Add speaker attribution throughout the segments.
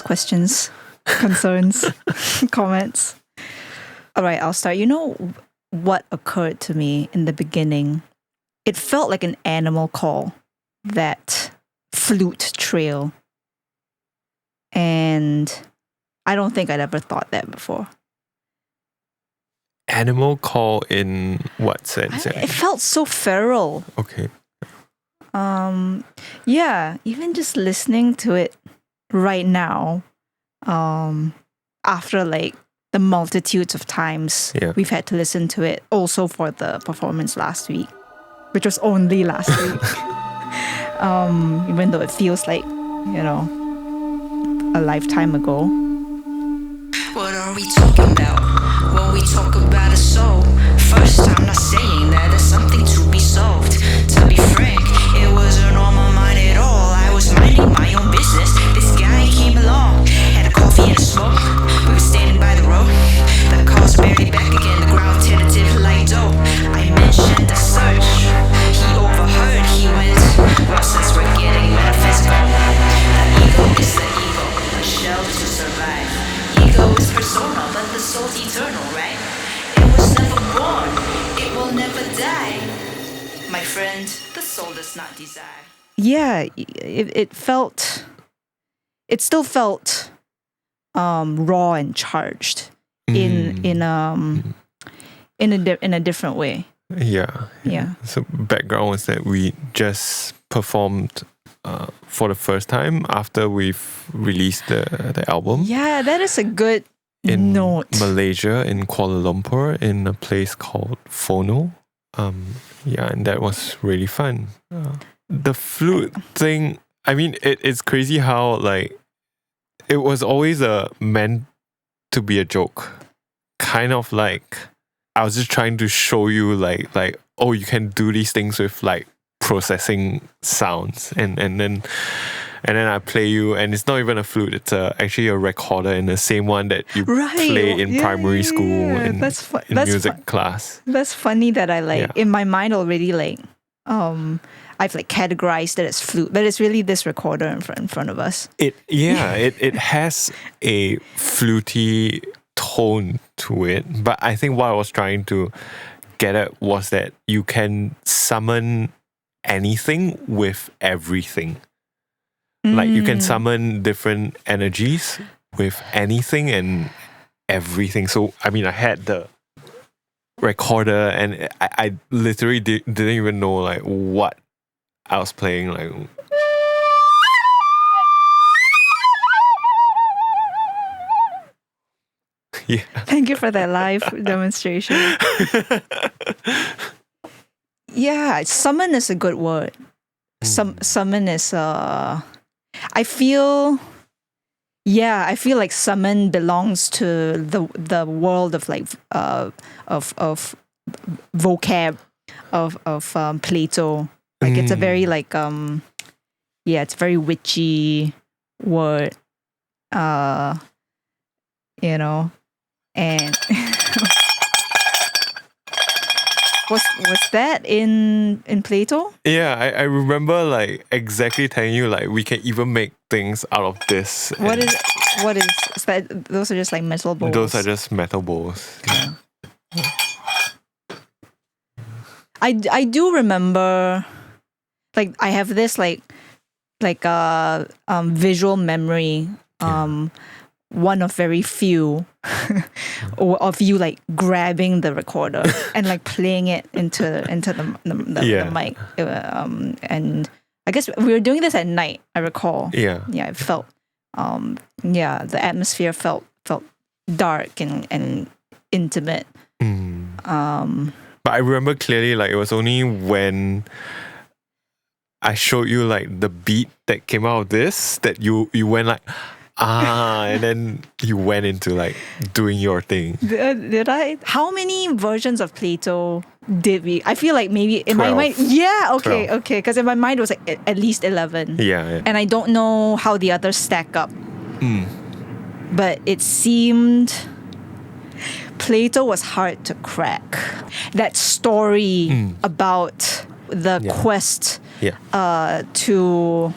Speaker 1: questions, concerns, comments. All right, I'll start. You know what occurred to me in the beginning? It felt like an animal call, that flute trail. And I don't think I'd ever thought that before.
Speaker 2: Animal call in what sense?
Speaker 1: It felt so feral.
Speaker 2: Okay.
Speaker 1: Yeah, even just listening to it right now, after like the multitudes of times we've had to listen to it, also for the performance last week, which was only last week. Even though it feels like, a lifetime ago.
Speaker 3: What are we talking about when we talk about a soul? First, I'm not saying that there's something to be solved. To be frank, it wasn't on my mind at all. I was minding my own business. This guy came along, had a coffee and a smoke. We were standing by the road. The car's barely back again, the ground tentative like dough. I mentioned the search. He overheard, he went, well, since we're getting metaphysical, the ego is the ego, a shell to survive. Ego is persona, but the soul's eternal, right? It was never born, it will never die. My friend, the soul does not desire.
Speaker 1: Yeah, it still felt raw and charged in a different way.
Speaker 2: Yeah. So background was that we just performed for the first time after we've released the album.
Speaker 1: Yeah, that is a good
Speaker 2: in
Speaker 1: note.
Speaker 2: Malaysia, in Kuala Lumpur, in a place called Phono. And that was really fun. The flute thing, I mean, it's crazy how like it was always meant to be a joke. Kind of like I was just trying to show you like oh, you can do these things with like processing sounds and then I play you, and it's not even a flute, it's actually a recorder, and the same one that you play in primary school in music class.
Speaker 1: That's funny that I in my mind already I've like categorized it as flute, but it's really this recorder in front of us.
Speaker 2: It has a fluty tone to it, but I think what I was trying to get at was that you can summon anything with everything. Like you can summon different energies with anything and everything. So I mean, I had the recorder and I literally didn't even know like what I was playing. Like yeah.
Speaker 1: Thank you for that live demonstration. Yeah, summon is a good word. Summon is I feel like summon belongs to the world of like of vocab of Plato. Like it's a very like it's a very witchy word. And was that in Plato?
Speaker 2: Yeah, I remember like exactly telling you like we can even make things out of this.
Speaker 1: What is that? Those are just like metal bowls.
Speaker 2: Those are just metal bowls. Yeah.
Speaker 1: I do remember, like I have this like visual memory. One of very few of you like grabbing the recorder and like playing it into the mic. And I guess we were doing this at night, I recall. Yeah, it felt the atmosphere felt dark and intimate.
Speaker 2: But I remember clearly like it was only when I showed you like the beat that came out of this that you went like and then you went into like doing your thing.
Speaker 1: Did I? How many versions of Plato did we? I feel like maybe in
Speaker 2: 12.
Speaker 1: my mind. Yeah, okay.
Speaker 2: 12.
Speaker 1: Because in my mind it was like at least 11.
Speaker 2: Yeah.
Speaker 1: And I don't know how the others stack up. But it seemed Plato was hard to crack. That story about the quest to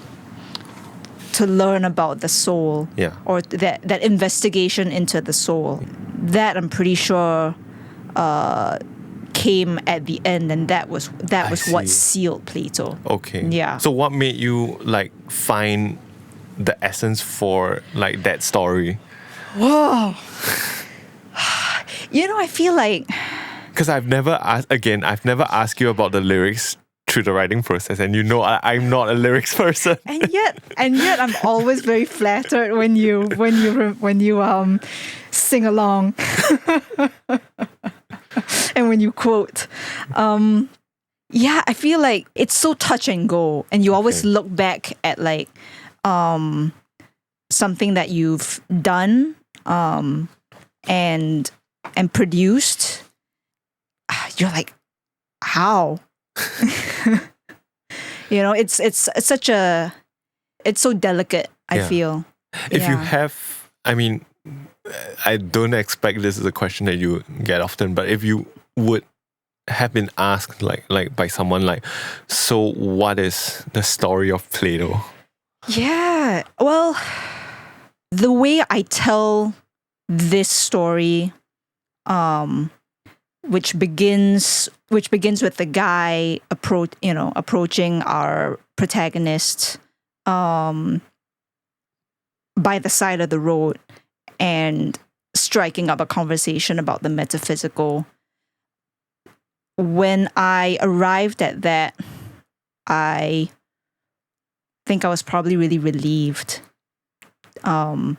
Speaker 1: learn about the soul, or that investigation into the soul. That I'm pretty sure came at the end, and that was what sealed Plato.
Speaker 2: Okay.
Speaker 1: Yeah.
Speaker 2: So what made you like find the essence for like that story?
Speaker 1: Whoa. I feel like,
Speaker 2: because I've never asked you about the lyrics through the writing process, and I'm not a lyrics person.
Speaker 1: and yet I'm always very flattered when you sing along and when you quote. I feel like it's so touch and go, and you always look back at like something that you've done and produced. You're like, how? It's so delicate, I feel.
Speaker 2: If you have, I mean, I don't expect this is a question that you get often, but if you would have been asked like by someone like, so what is the story of Plato?
Speaker 1: Yeah, well, the way I tell this story, which begins with the guy approaching our protagonist by the side of the road and striking up a conversation about the metaphysical. When I arrived at that, I think I was probably really relieved to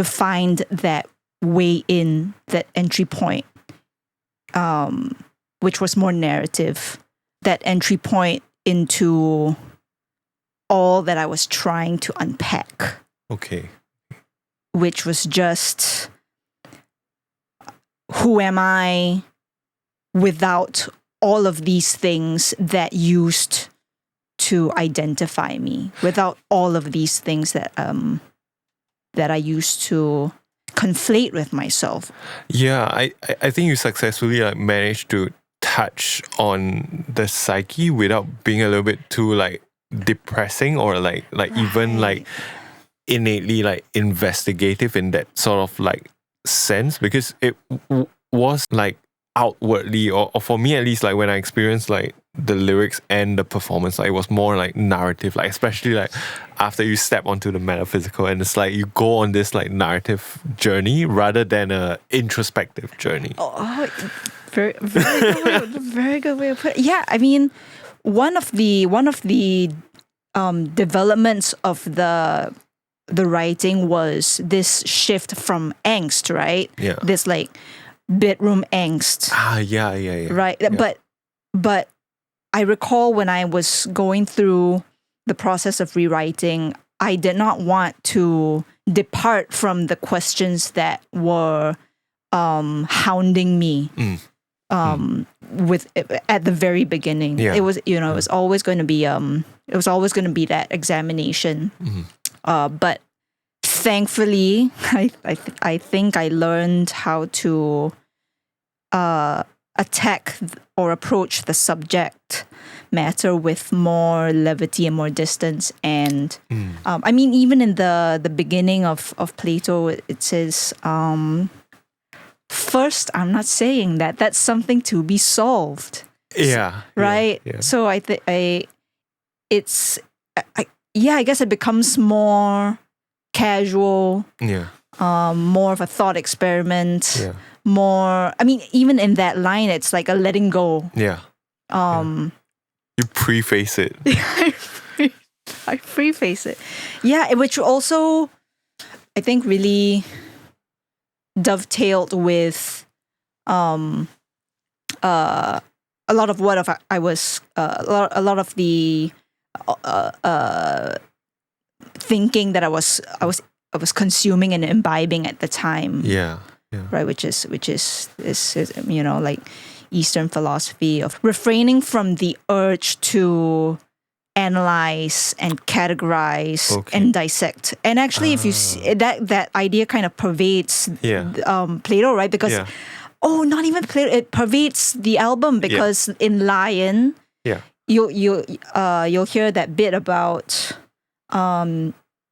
Speaker 1: find that way in, that entry point, which was more narrative, that entry point into all that I was trying to unpack.
Speaker 2: Okay.
Speaker 1: Which was just, who am I without all of these things that used to identify me, without all of these things that I used to conflate with myself.
Speaker 2: Yeah, I think you successfully managed to touch on the psyche without being a little bit too depressing or even innately investigative in that sort of sense, because it was outwardly, or for me at least, when I experienced the lyrics and the performance, it was more narrative, especially after you step onto the metaphysical, and it's you go on this narrative journey rather than a introspective journey.
Speaker 1: Oh, very, very good way of putting it. Yeah, I mean, one of the developments of the writing was this shift from angst, right?
Speaker 2: Yeah.
Speaker 1: This bedroom angst.
Speaker 2: Yeah.
Speaker 1: Right.
Speaker 2: Yeah.
Speaker 1: But I recall when I was going through the process of rewriting, I did not want to depart from the questions that were hounding me. With at the very beginning.
Speaker 2: Yeah.
Speaker 1: It was it was always going to be that examination. But thankfully, I think I learned how to attack or approach the subject matter with more levity and more distance. And I mean, even in the beginning of Plato, it says, first, I'm not saying that that's something to be solved.
Speaker 2: Yeah.
Speaker 1: Right.
Speaker 2: Yeah.
Speaker 1: So I guess it becomes more casual.
Speaker 2: Yeah.
Speaker 1: More of a thought experiment.
Speaker 2: Yeah.
Speaker 1: More. I mean, even in that line, it's like a letting go.
Speaker 2: Yeah. You preface it.
Speaker 1: I preface it. Yeah, which also, I think, really dovetailed with a lot of what I was a lot of the thinking that I was consuming and imbibing at the time.
Speaker 2: Yeah.
Speaker 1: Right, which is Eastern philosophy of refraining from the urge to analyze and categorize and dissect. And actually, if you see that idea kind of pervades Plato, right? Because not even Plato, it pervades the album, because in Lion, you'll hear that bit about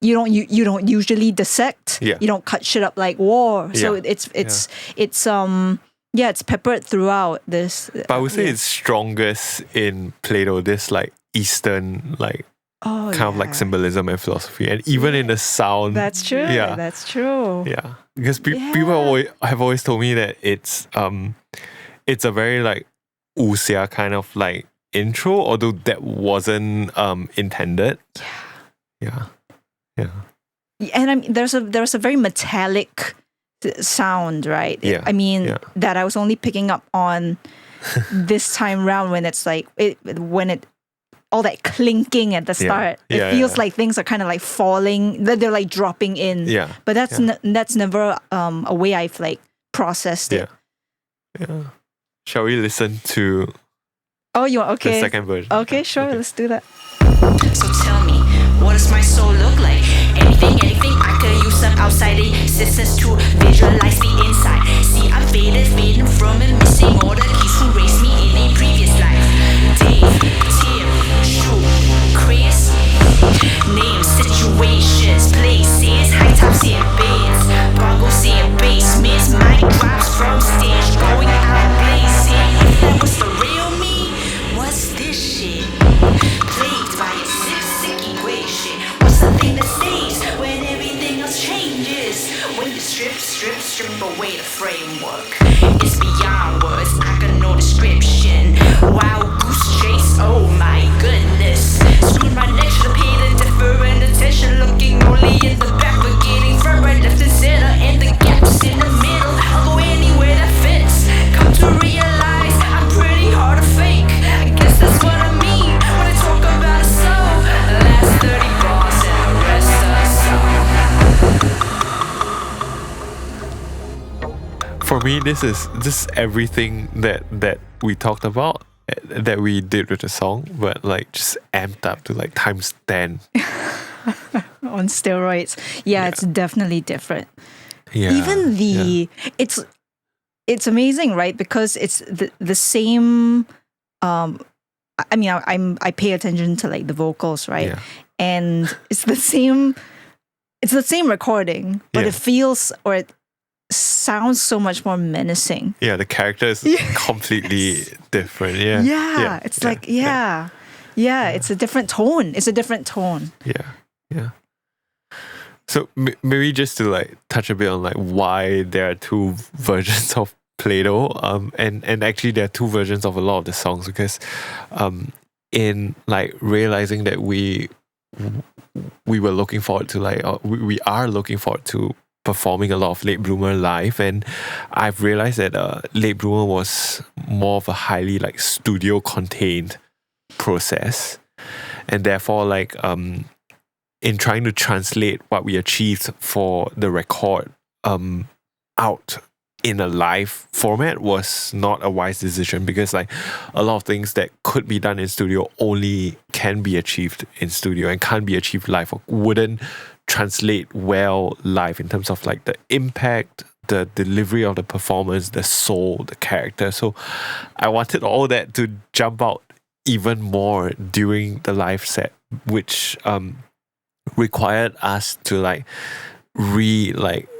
Speaker 1: you don't usually dissect.
Speaker 2: Yeah.
Speaker 1: You don't cut shit up like war. So
Speaker 2: Yeah.
Speaker 1: it's peppered throughout this.
Speaker 2: But I would say it's strongest in Plato, this like Eastern like kind of like symbolism and philosophy, and even in the sound.
Speaker 1: That's true.
Speaker 2: Yeah.
Speaker 1: That's true.
Speaker 2: Yeah, because people have always told me that it's a very like wuxia kind of like intro, although that wasn't intended. Yeah.
Speaker 1: And I mean, there's a very metallic sound, right?
Speaker 2: Yeah.
Speaker 1: I mean, that I was only picking up on this time round when it's like all that clinking at the start. It feels like things are kind of like falling, that they're like dropping in.
Speaker 2: Yeah.
Speaker 1: But that's never a way I've like processed it.
Speaker 2: Yeah. Shall we listen to
Speaker 1: the
Speaker 2: second version?
Speaker 1: Okay, sure, let's do that.
Speaker 3: So tell me, what does my soul look like? Anything I could use some outside assistance to visualize the inside. See, I'm fading from and missing all the keys who raised me in a previous life. Dave, Tim, Shu, Chris. Names, situations, places, high tops in beds, boggles in basements, mic drops from stage, going out blazing. If that was the real me, what's this shit? Plagued by a sick equation. What's the thing that stays when everything else changes? When you strip away the framework. It's beyond words, I got no description. Wild goose chase, oh my goodness. Screwed my neck, should've paid a different attention. Looking only in the back, but getting from right, left, and center. And the gaps in the middle, I'll go anywhere that fits. Come to realize I'm pretty hard to fake. I guess that's what I mean when I talk about a soul. The last 30 bars and the rest of the song.
Speaker 2: For me, this is everything that we talked about, that we did with the song, but like just amped up to like times 10.
Speaker 1: On steroids. Yeah, it's definitely different.
Speaker 2: Yeah.
Speaker 1: Even it's amazing, right? Because it's the same. I mean, I pay attention to like the vocals, right?
Speaker 2: Yeah.
Speaker 1: And it's the same. It's the same recording, but it feels or it sounds so much more menacing.
Speaker 2: Yeah, the character is completely different. Yeah.
Speaker 1: Yeah. It's like it's a different tone. It's a different tone.
Speaker 2: Yeah. So maybe just to like touch a bit on like why there are two versions of Plato, and actually there are two versions of a lot of the songs, because in like realizing that we were looking forward to like we are looking forward to performing a lot of Late Bloomer live, and I've realized that Late Bloomer was more of a highly like studio contained process, and therefore like in trying to translate what we achieved for the record out in a live format was not a wise decision, because like a lot of things that could be done in studio only can be achieved in studio and can't be achieved live, or wouldn't translate well live in terms of like the impact, the delivery of the performance, the soul, the character. So I wanted all that to jump out even more during the live set, which required us to like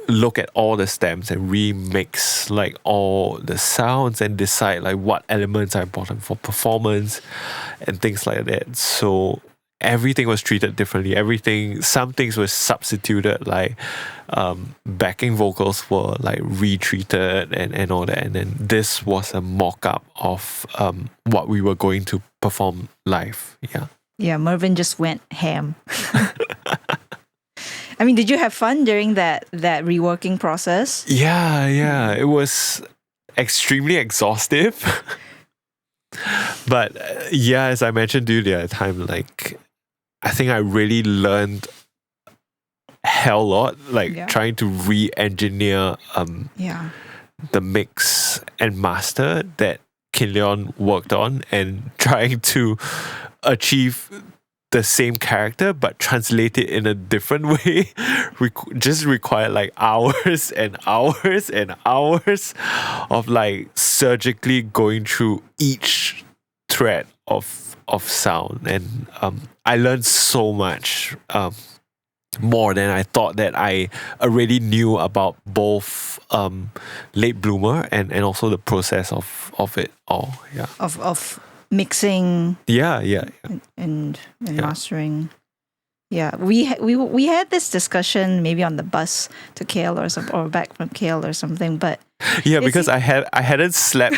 Speaker 2: look at all the stems and remix like all the sounds and decide like what elements are important for performance and things like that. So everything was treated differently. Some things were substituted, like backing vocals were like retreated and all that. And then this was a mock-up of what we were going to perform live.
Speaker 1: Yeah, Mervin just went ham. I mean, did you have fun during that reworking process?
Speaker 2: Yeah. It was extremely exhaustive. But as I mentioned to you the other time, like I think I really learned hell lot, like trying to re-engineer the mix and master that Kin Leon worked on, and trying to achieve the same character but translate it in a different way just required like hours and hours and hours of like surgically going through each thread of sound. And I learned so much more than I thought that I already knew about both late bloomer and also the process of it all. Yeah.
Speaker 1: Of mixing
Speaker 2: Yeah.
Speaker 1: and mastering. Yeah, we had this discussion maybe on the bus to KL or back from KL or something, but
Speaker 2: Yeah, because I hadn't slept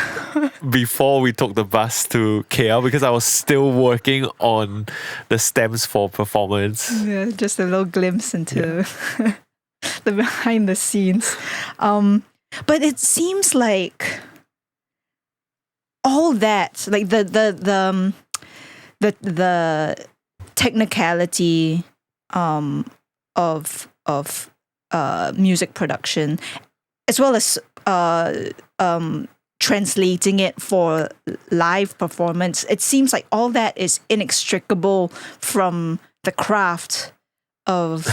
Speaker 2: before we took the bus to KL because I was still working on the stems for performance.
Speaker 1: yeah, just a little glimpse into the behind the scenes. But it seems like all that, like the technicality of music production, as well as translating it for live performance, it seems like all that is inextricable from the craft of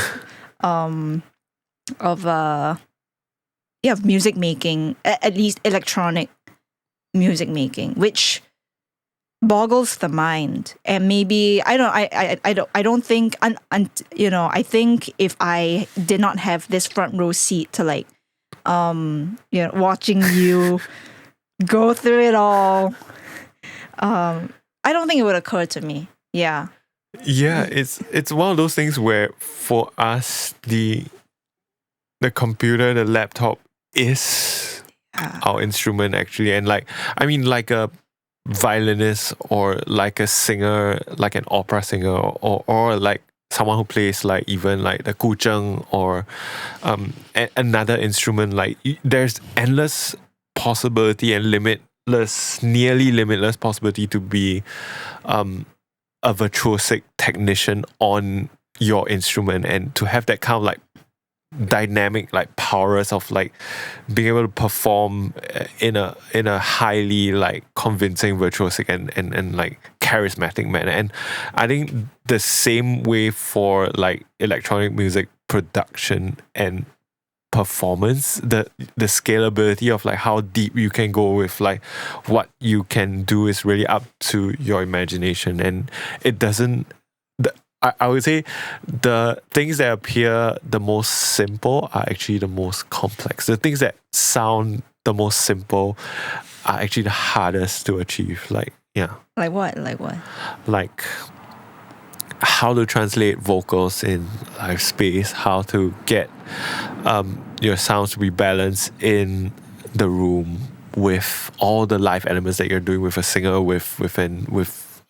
Speaker 1: music making, at least electronic music making, which boggles the mind. And maybe I don't think I think if I did not have this front row seat to like watching you go through it all, I don't think it would occur to me. Yeah,
Speaker 2: it's one of those things where for us the computer, the laptop is our instrument actually. And like a violinist or like a singer, like an opera singer, or like someone who plays like even like the guzheng or another instrument, like there's endless possibility and nearly limitless possibility to be a virtuosic technician on your instrument, and to have that kind of like dynamic like powers of like being able to perform in a highly like convincing, virtuosic and like charismatic manner. And I think the same way for like electronic music production and performance, the scalability of like how deep you can go with like what you can do is really up to your imagination. And it doesn't, I would say the things that appear the most simple are actually the most complex. The things that sound the most simple are actually the hardest to achieve. Like, yeah.
Speaker 1: Like what?
Speaker 2: Like how to translate vocals in live space, how to get your sounds to be balanced in the room with all the live elements that you're doing with a singer, with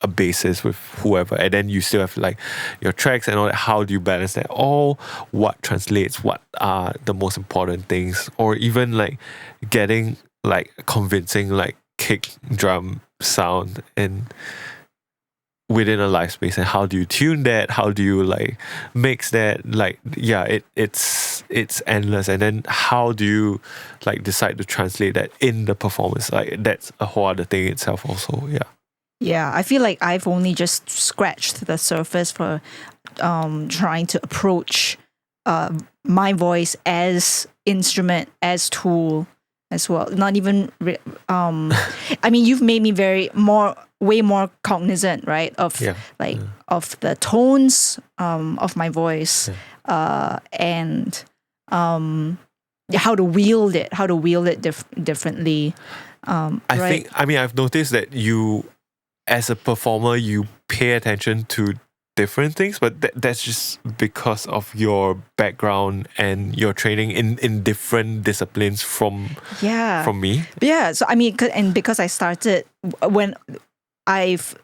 Speaker 2: a bassist, with whoever, and then you still have like your tracks and all that. How do you balance that all? What translates? What are the most important things? Or even like getting like convincing like kick drum sound and within a live space, and how do you tune that? How do you like mix that? Like, yeah, it's endless. And then how do you like decide to translate that in the performance? Like that's a whole other thing itself also.
Speaker 1: Yeah, I feel like I've only just scratched the surface for trying to approach my voice as instrument, as tool as well. Not even I mean, you've made me way more cognizant, right, of of the tones of my voice, and how to wield it differently.
Speaker 2: I've noticed that you, as a performer, you pay attention to different things, but that's just because of your background and your training in different disciplines from me.
Speaker 1: Yeah, so I mean, and because I started when I used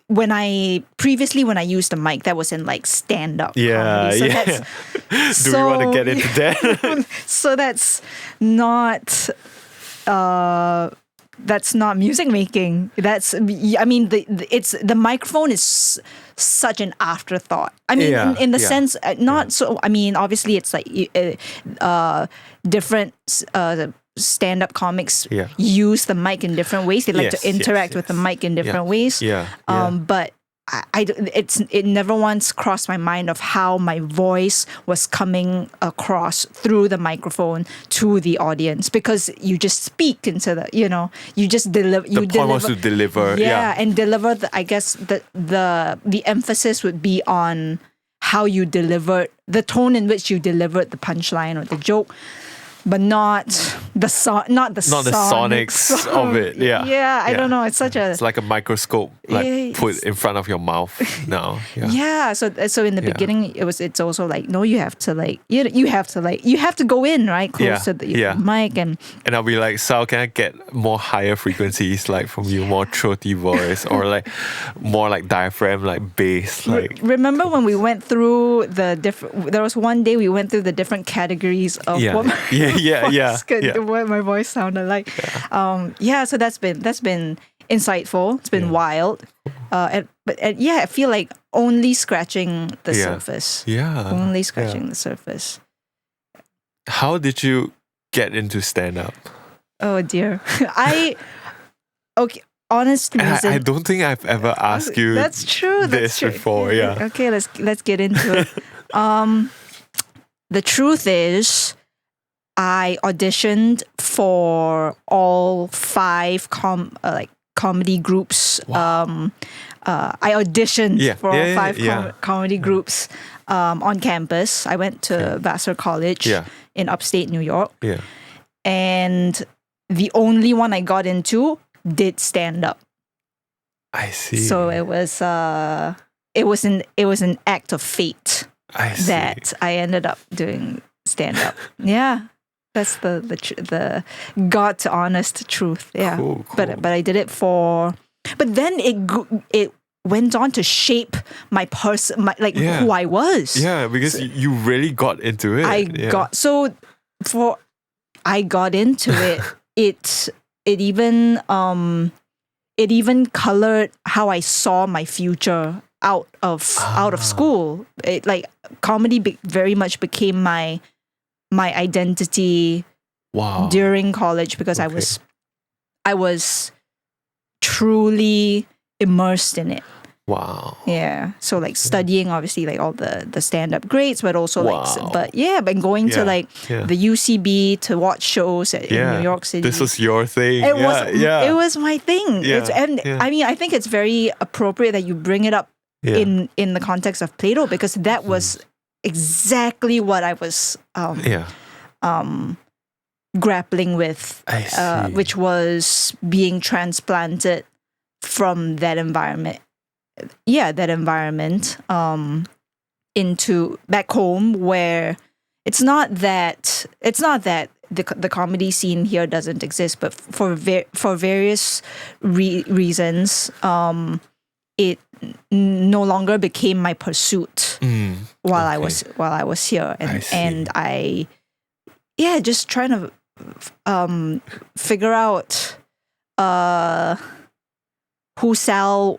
Speaker 1: the mic, that was in like stand-up comedy.
Speaker 2: So do we want to get into that?
Speaker 1: So that's not music making. The microphone is such an afterthought. I mean, in the sense, so. I mean, obviously, it's like different stand-up comics use the mic in different ways. They like to interact with the mic in different ways. But it never once crossed my mind of how my voice was coming across through the microphone to the audience, because you just speak into you just deliver.
Speaker 2: The point was to deliver.
Speaker 1: And deliver. I guess the emphasis would be on how you delivered, the tone in which you delivered the punchline or the joke, but not the sonics
Speaker 2: of it. Yeah.
Speaker 1: Yeah, I don't know. It's such a...
Speaker 2: It's like a microscope put in front of your mouth now. Yeah.
Speaker 1: Yeah. So in the beginning, it's also like, no, you have to like, you have to go in, right? Close to the mic. And
Speaker 2: I'll be like, Sal, can I get more higher frequencies, like from you, more throaty voice, or like more like diaphragm, like bass? Like,
Speaker 1: remember when we went through the different, there was one day we went through the different categories of what what my voice sounded like. So that's been insightful. It's been wild. I feel like only scratching the surface.
Speaker 2: Yeah.
Speaker 1: Only scratching the surface.
Speaker 2: How did you get into stand-up?
Speaker 1: Oh dear. Honest reason.
Speaker 2: I don't think I've ever asked you
Speaker 1: that's true.
Speaker 2: before. Yeah.
Speaker 1: Okay, let's get into it. The truth is, I auditioned for all 5 comedy groups.
Speaker 2: Wow.
Speaker 1: I auditioned for all 5 comedy groups on campus. I went to Vassar College in upstate New York.
Speaker 2: Yeah.
Speaker 1: And the only one I got into did stand up.
Speaker 2: I see.
Speaker 1: So it was an act of fate that I ended up doing stand up. Yeah. That's the God's honest truth. Yeah.
Speaker 2: Cool.
Speaker 1: But I did it for, but then it went on to shape my person, who I was.
Speaker 2: Yeah, because you really got into it.
Speaker 1: I got into it. It even colored how I saw my future out of school. It like comedy very much became my identity during college because I was truly immersed in it.
Speaker 2: Wow.
Speaker 1: Yeah. So like studying obviously like all the stand-up grades, but also but going to like the UCB to watch shows in New York City.
Speaker 2: This was your thing.
Speaker 1: It was my thing.
Speaker 2: Yeah.
Speaker 1: I mean, I think it's very appropriate that you bring it up in the context of Plato because that was exactly what I was grappling with, which was being transplanted from that environment. Into back home where it's not that the comedy scene here doesn't exist, but for various reasons, it no longer became my pursuit while I was here, and I just trying to figure out who Sal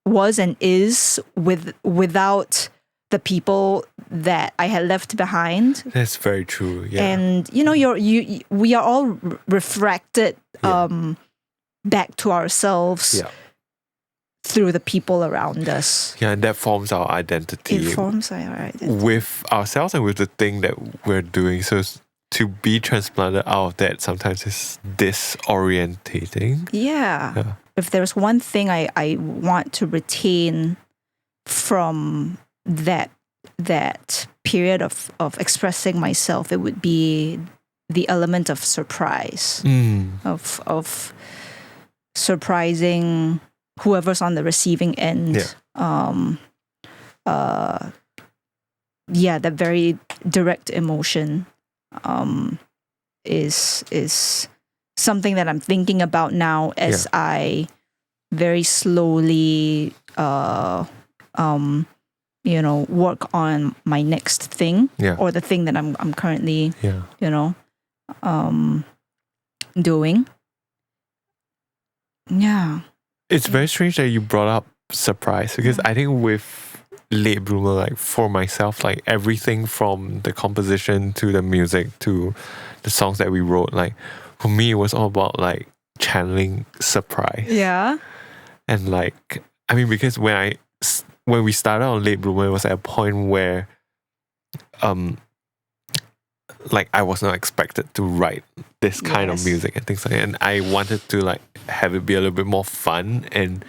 Speaker 1: was and is without the people that I had left behind.
Speaker 2: That's very true. Yeah.
Speaker 1: And we are all refracted back to ourselves through the people around us.
Speaker 2: Yeah, and that forms our identity.
Speaker 1: It forms our identity.
Speaker 2: With ourselves and with the thing that we're doing. So to be transplanted out of that sometimes is disorientating.
Speaker 1: Yeah. If there's one thing I want to retain from that period of expressing myself, it would be the element of surprise, of surprising whoever's on the receiving end. That very direct emotion is something that I'm thinking about now as I very slowly work on my next thing or the thing that I'm currently doing. Yeah.
Speaker 2: It's very strange that you brought up surprise because I think with Late Bloomer, like for myself, like everything from the composition to the music to the songs that we wrote, like for me it was all about like channeling surprise.
Speaker 1: Yeah.
Speaker 2: And like, I mean, because when we started on Late Bloomer, it was at a point where like I was not expected to write this kind of music and things like that. And I wanted to like have it be a little bit more fun and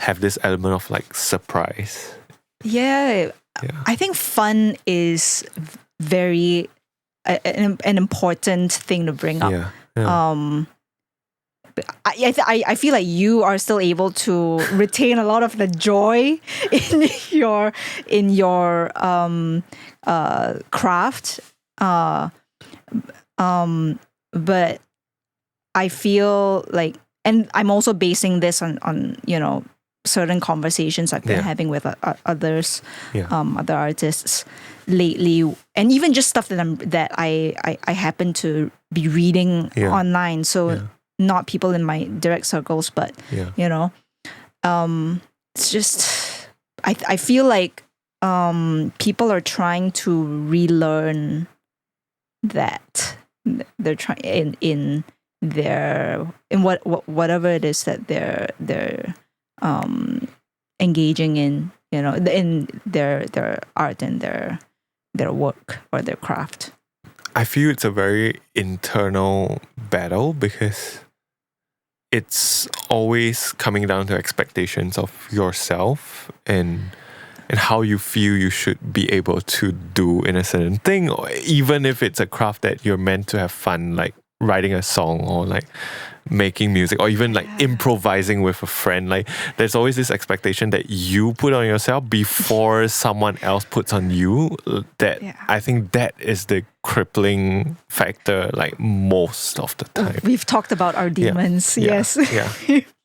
Speaker 2: have this element of like surprise.
Speaker 1: Yeah, I think fun is very an important thing to bring up. I feel like you are still able to retain a lot of the joy in your craft. But I feel like, and I'm also basing this on certain conversations I've been having with others, other artists lately, and even just stuff that I happen to be reading online. So not people in my direct circles, but it's just I feel like people are trying to relearn that they're trying in whatever it is that they're engaging in, in their art and their work or their craft.
Speaker 2: I feel it's a very internal battle because it's always coming down to expectations of yourself and how you feel you should be able to do in a certain thing, or even if it's a craft that you're meant to have fun, like writing a song or like making music or even like improvising with a friend. Like there's always this expectation that you put on yourself before someone else puts on you. That I think that is the crippling factor, like most of the time.
Speaker 1: We've talked about our demons. Yes.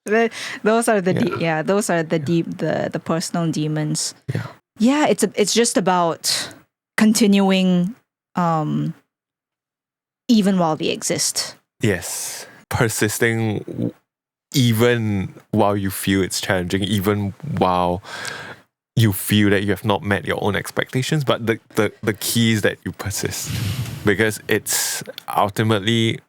Speaker 1: Those are the personal demons. Yeah, it's just about continuing even while they exist.
Speaker 2: Yes. Persisting even while you feel it's challenging, even while you feel that you have not met your own expectations. But the key is that you persist, because it's ultimately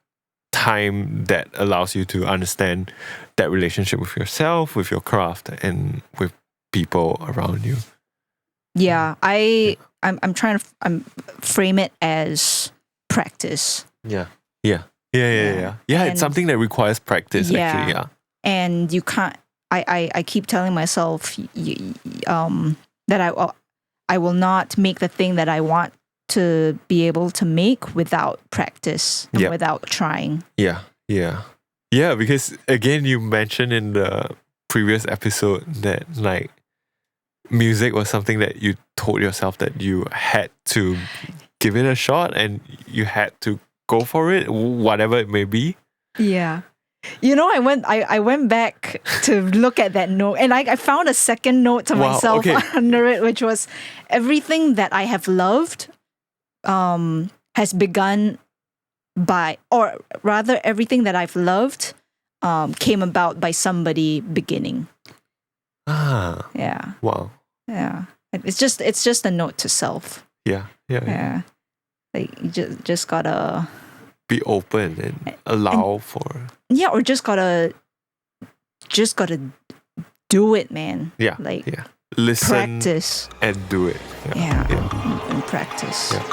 Speaker 2: time that allows you to understand that relationship with yourself, with your craft, and with people around you.
Speaker 1: Yeah, I'm trying to frame it as practice.
Speaker 2: Yeah, it's something that requires practice, actually. Yeah.
Speaker 1: And you can't, I keep telling myself that I will not make the thing that I want to be able to make without practice and without trying.
Speaker 2: Yeah, because again, you mentioned in the previous episode that like music was something that you told yourself that you had to give it a shot and you had to go for it, whatever it may be.
Speaker 1: Yeah. I went back to look at that note, and I found a second note to myself under it, which was everything that I have loved has begun by, or rather everything that I've loved came about by somebody beginning. Yeah.
Speaker 2: Wow.
Speaker 1: Yeah. It's just a note to self.
Speaker 2: Yeah.
Speaker 1: Like you just gotta
Speaker 2: be open and allow for.
Speaker 1: Yeah, or just gotta do it, man.
Speaker 2: Yeah.
Speaker 1: Like
Speaker 2: listen,
Speaker 1: practice
Speaker 2: and do it.
Speaker 1: Yeah. And practice.
Speaker 2: Yeah.